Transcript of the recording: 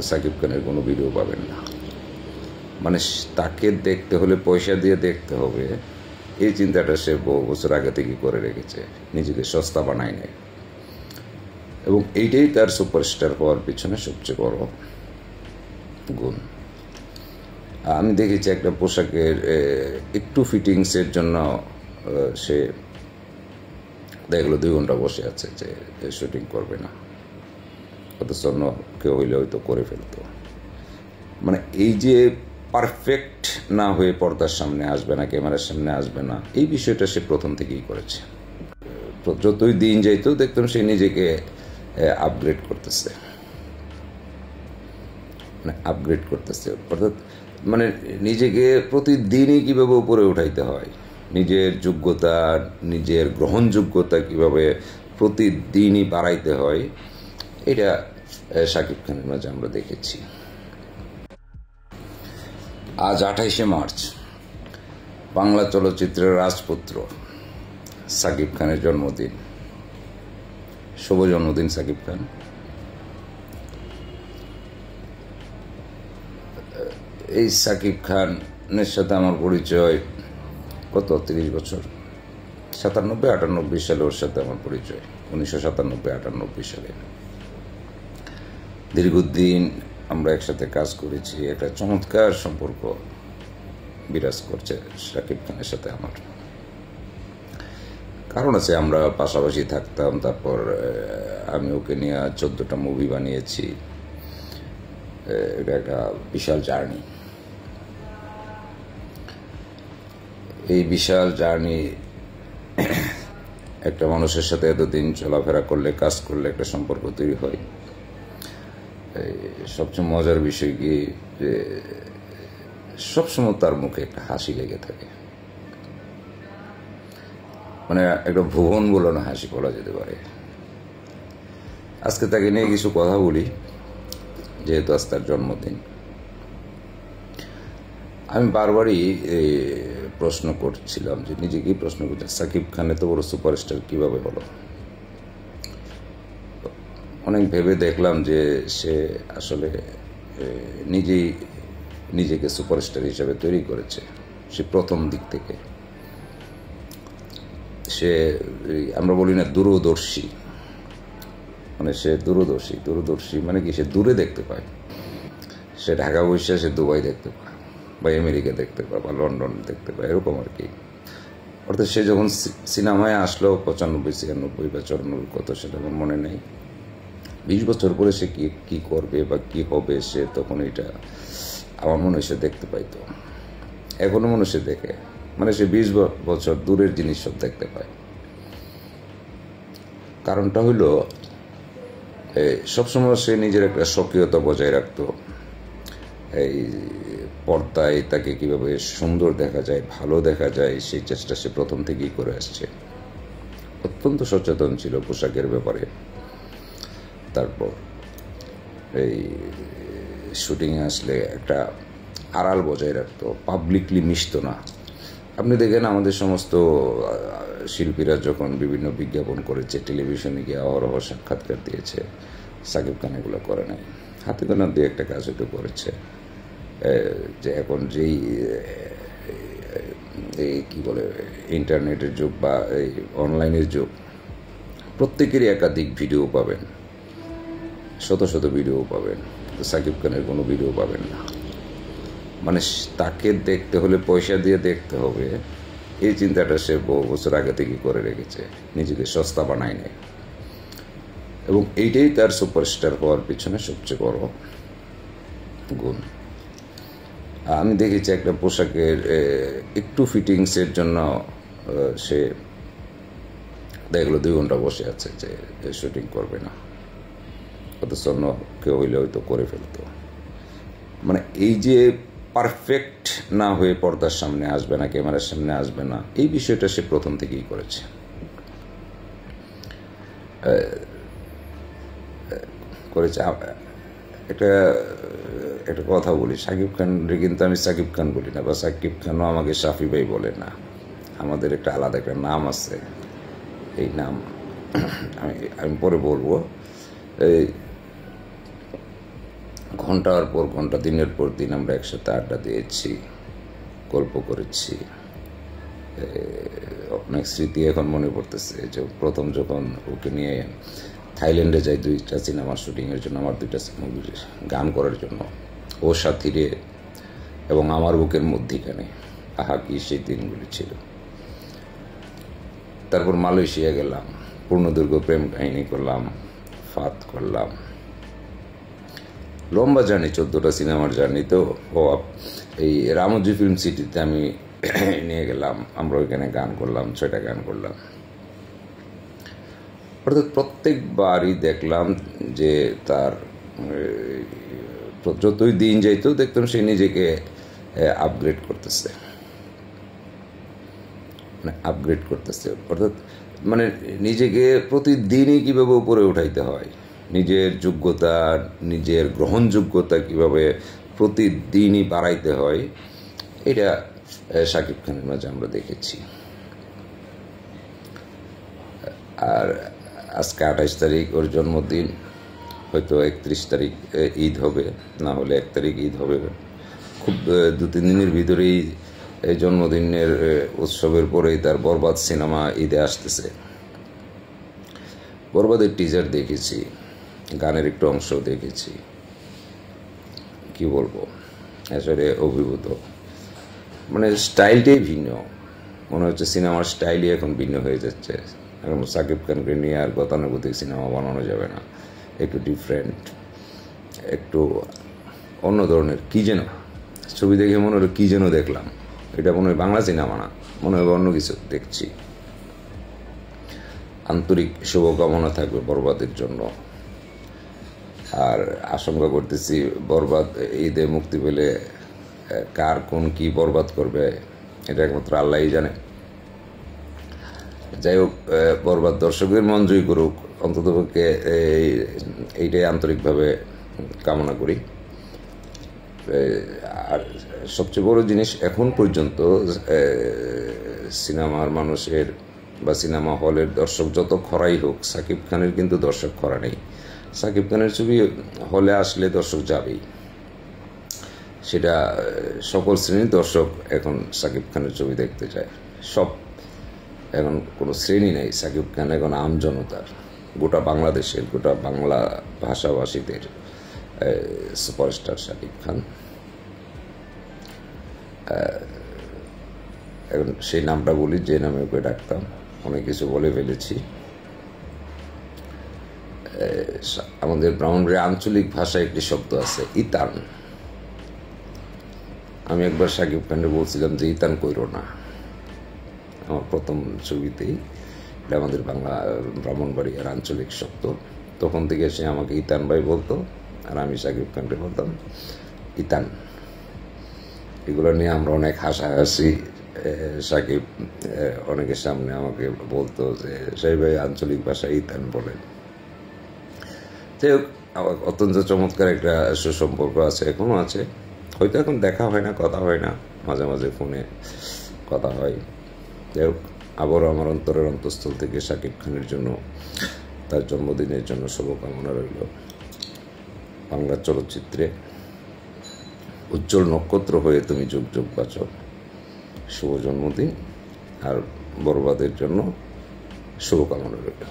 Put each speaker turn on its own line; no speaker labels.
সাকিব খানের কোনো ভিডিও পাবেন না। মানে তাকে দেখতে হলে পয়সা দিয়ে দেখতে হবে, এই চিন্তাটা সে বহু বছর আগে থেকে করে রেখেছে, নিজেকে সস্তা বানায় নেয়। এবং এইটাই তার সুপারস্টার হওয়ার পিছনে সবচেয়ে বড় গুণ। আমি দেখেছি একটা পোশাকের একটু ফিটিংসের জন্য সে দেখলো 2 ঘন্টা বসে আছে যে শুটিং করবে না, অথচ অন্য কেউ হইলে হয়তো করে ফেলতো। মানে এই যে পারফেক্ট না হয়ে পর্দার সামনে আসবে না, ক্যামেরার সামনে আসবে না, এই বিষয়টা সে প্রথম থেকেই করেছে। যতই দিন যাইতো দেখতাম সে নিজেকে আপগ্রেড করতেছে, অর্থাৎ মানে নিজেকে প্রতিদিনই কীভাবে উপরে উঠাইতে হয়, নিজের যোগ্যতা, নিজের গ্রহণযোগ্যতা কীভাবে প্রতিদিনই বাড়াইতে হয়, এটা শাকিব খানের মাঝে আমরা দেখেছি। আজ 28শে মার্চ, বাংলা চলচ্চিত্রের রাজপুত্র শাকিব খানের জন্মদিন। শুভ জন্মদিন শাকিব খান। এই শাকিব খানের সাথে আমার পরিচয় কত 30 বছর, 97-98 সালে ওর সাথে আমার পরিচয়, 1997-98 সালে। দীর্ঘদিন আমরা একসাথে কাজ করেছি, একটা চমৎকার সম্পর্ক বিরাজ করছে শাকিব খানের সাথে আমার। কারণ আছে, আমরা পাশাপাশি থাকতাম, তারপর আমি ওকে নিয়ে 14টা মুভি বানিয়েছি। এটা একটা বিশাল জার্নি। এই বিশাল জার্নি একটা মানুষের সাথে এতদিন চলাফেরা করলে, কাজ করলে একটা সম্পর্ক তৈরি হয়। সবচেয়ে মজার বিষয় কি যে সবসময় তার মুখে একটা হাসি লেগে থাকে, মানে একটা ভুবন বলানো হাসি বলা যেতে পারে। আজকে তাকে নিয়ে কিছু কথা বলি, যেহেতু আজ তার জন্মদিন। আমি বারবারই প্রশ্ন করছিলাম, যে নিজেকেই প্রশ্ন করছি, শাকিব খান এত বড় সুপারস্টার কিভাবে হলো। অনেক ভেবে দেখলাম যে সে আসলে নিজেই নিজেকে সুপারস্টার হিসাবে তৈরি করেছে। সে প্রথম দিক থেকে, সে আমরা বলি না দূরদর্শী, মানে সে দূরদর্শী মানে কি, সে দূরে দেখতে পায়। সে ঢাকা বসে সে দুবাই দেখতে পায়, বা আমেরিকা দেখতে পায়, বা লন্ডন দেখতে পায়, এরকম আর কি। অর্থাৎ সে যখন সিনেমায় আসলো 95, 96 বা 94 কত সেটা আমার মনে নেই, 20 বছর পরে সে কি করবে বা কি হবে, সে তখন এটা আমার মনে হয় সে দেখতে পাইতো। এখনো মনে সে দেখে, মানে সে 20 বছর দূরের জিনিস সব দেখতে পায়। কারণটা হইল সবসময় সে নিজের একটা সক্রিয়তা বজায় রাখতো। এই পর্দায় তাকে কিভাবে সুন্দর দেখা যায়, ভালো দেখা যায়, সেই চেষ্টা সে প্রথম থেকেই করে আসছে। অত্যন্ত সচেতন ছিল পোশাকের ব্যাপারে। তারপর এই শুটিংয়ে আসলে একটা আড়াল বজায় রাখতো, পাবলিকলি মিশতো না। আপনি দেখেন আমাদের সমস্ত শিল্পীরা যখন বিভিন্ন বিজ্ঞাপন করেছে, টেলিভিশনে গিয়ে অহরহ সাক্ষাৎকার দিয়েছে, শাকিব খান এগুলো করে নাই। হাতে গোনা দিয়ে একটা কাজ হয়তো করেছে। যে এখন যেই কি বলে ইন্টারনেটের যুগ বা এই অনলাইনের যুগ, প্রত্যেকেরই একাধিক ভিডিও পাবেন, শত শত ভিডিও পাবেন, শাকিব খানের কোনো ভিডিও পাবেন না। মানে তাকে দেখতে হলে পয়সা দিয়ে দেখতে হবে, এই চিন্তাটা সে বহু বছর আগে থেকে করে রেখেছে, নিজেকে সস্তা বানায় নেয়। এবং এইটাই তার সুপারস্টার হওয়ার পিছনে সবচেয়ে বড় গুণ। আমি দেখেছি একটা পোশাকের একটু ফিটিংসের জন্য সে দেখলো 2 ঘন্টা বসে আছে যে শুটিং করবে না, অথচ অন্য কেউ হইলে হয়তো করে ফেলতো। মানে এই যে পারফেক্ট না হয়ে পর্দার সামনে আসবে না, ক্যামেরার সামনে আসবে না, এই বিষয়টা সে প্রথম থেকেই করেছে। একটা কথা বলি, শাকিব খানরে কিন্তু আমি শাকিব খান বলি না, বা শাকিব খানও আমাকে শাফি ভাই বলে না। আমাদের একটা আলাদা একটা নাম আছে, এই নাম আমি পরে বলবো। এই ঘন্টার পর ঘন্টা, দিনের পর দিন আমরা একসাথে আড্ডা দিয়েছি, গল্প করেছি। অনেক স্মৃতি এখন মনে পড়তেছে, যে প্রথম যখন ওকে নিয়ে থাইল্যান্ডে যাই 2টা সিনেমার শুটিংয়ের জন্য, আমার 2টা মুভির গান করার জন্য, ও সাথীরে এবং আমার বুকের মধ্যিখানে। আহা কি সেই দিনগুলি ছিল। তারপর মালয়েশিয়া গেলাম, পূর্ণদৈর্ঘ্য প্রেম কাহিনী করলাম, ফাত করলাম। লম্বা জার্নি, 14টা সিনেমার জার্নি। তো এই রামজি ফিল্ম সিটিতে আমি নিয়ে গেলাম, আমরা ওইখানে গান করলাম, 6টা গান করলাম। অর্থাৎ প্রত্যেকবারই দেখলাম যে তার যতই দিন যাইতো দেখতাম সে নিজেকে আপগ্রেড করতেছে, অর্থাৎ মানে নিজেকে প্রতিদিনই কীভাবে উপরে উঠাইতে হয়, নিজের যোগ্যতা, নিজের গ্রহণযোগ্যতা কীভাবে প্রতিদিনই বাড়াইতে হয়, এটা শাকিব খানের মাঝে আমরা দেখেছি। আর আজকে 28 তারিখ ওর জন্মদিন, হয়তো 31 তারিখ ঈদ হবে, না হলে 1 তারিখ ঈদ হবে। খুব 2-3 দিনের ভিতরেই এই জন্মদিনের উৎসবের পরেই তার বরবাদ সিনেমা ঈদে আসতেছে। বরবাদের টিজার দেখেছি, গানের একটু অংশ দেখেছি। কি বলবো, আসলে অভিভূত। মানে স্টাইলটাই ভিন্ন, মনে হচ্ছে সিনেমার স্টাইলই এখন ভিন্ন হয়ে যাচ্ছে। এখন শাকিব খানকে নিয়ে আর গতানুগতিক সিনেমা বানানো যাবে না, একটু ডিফারেন্ট, একটু অন্য ধরনের। কি যেন ছবি দেখে মনে হলো কি যেন দেখলাম, এটা মনে হয় বাংলা সিনেমা না, মনে হয় অন্য কিছু দেখছি। আন্তরিক শুভকামনা থাকবে বরবাদের জন্য। আর আশঙ্কা করতেছি বরবাদ ঈদে মুক্তি পেলে কার কোন কি বরবাদ করবে এটা একমাত্র আল্লাহই জানে। যাই হোক, বরবাদ দর্শকদের মন জয় করুক, অন্ততপক্ষে এইটাই আন্তরিকভাবে কামনা করি। আর সবচেয়ে বড় জিনিস, এখন পর্যন্ত সিনেমার মানুষের বা সিনেমা হলের দর্শক যত খরাই হোক, শাকিব খানের কিন্তু দর্শক খরা নেই। শাকিব খানের ছবি হলে আসলে দর্শক যাবেই, সেটা সকল শ্রেণীর দর্শক এখন শাকিব খানের ছবি দেখতে যায়। সব, এখন কোনো শ্রেণী নেই। শাকিব খান এখন আমজনতার, গোটা বাংলাদেশের, গোটা বাংলা ভাষাভাষীদের সুপারস্টার শাকিব খান। এখন সেই নামটা বলি যে নামে ওকে ডাকতাম, অনেক কিছু বলে ফেলেছি। আমাদের ব্রাহ্মণবাড়িয়ার আঞ্চলিক ভাষায় একটি শব্দ আছে, ইতান। আমি একবার শাকিব খানকে বলছিলাম যে ইতান কইরো না, আমার প্রথম ছবিতেই। এটা আমাদের বাংলা ব্রাহ্মণবাড়িয়ার আঞ্চলিক শব্দ। তখন থেকে সে আমাকে ইতান ভাই বলতো, আর আমি শাকিব খানকে বলতাম ইতান। এগুলো নিয়ে আমরা অনেক হাসাহাসি। শাকিব অনেকের সামনে আমাকে বলতো যে সেই ভাই আঞ্চলিক ভাষায় ইতান বলেন। যাই হোক, অত্যন্ত চমৎকার একটা সুসম্পর্ক আছে, এখনও আছে। হয়তো এখন দেখা হয় না, কথা হয় না, মাঝে মাঝে ফোনে কথা হয়। যাই হোক, আবারও আমার অন্তরের অন্তঃস্থল থেকে শাকিব খানের জন্য, তার জন্মদিনের জন্য শুভকামনা রইল। বাংলা চলচ্চিত্রে উজ্জ্বল নক্ষত্র হয়ে তুমি যুগ যুগ বাঁচো। শুভ জন্মদিন। আর বরবাদের জন্য শুভকামনা রইল।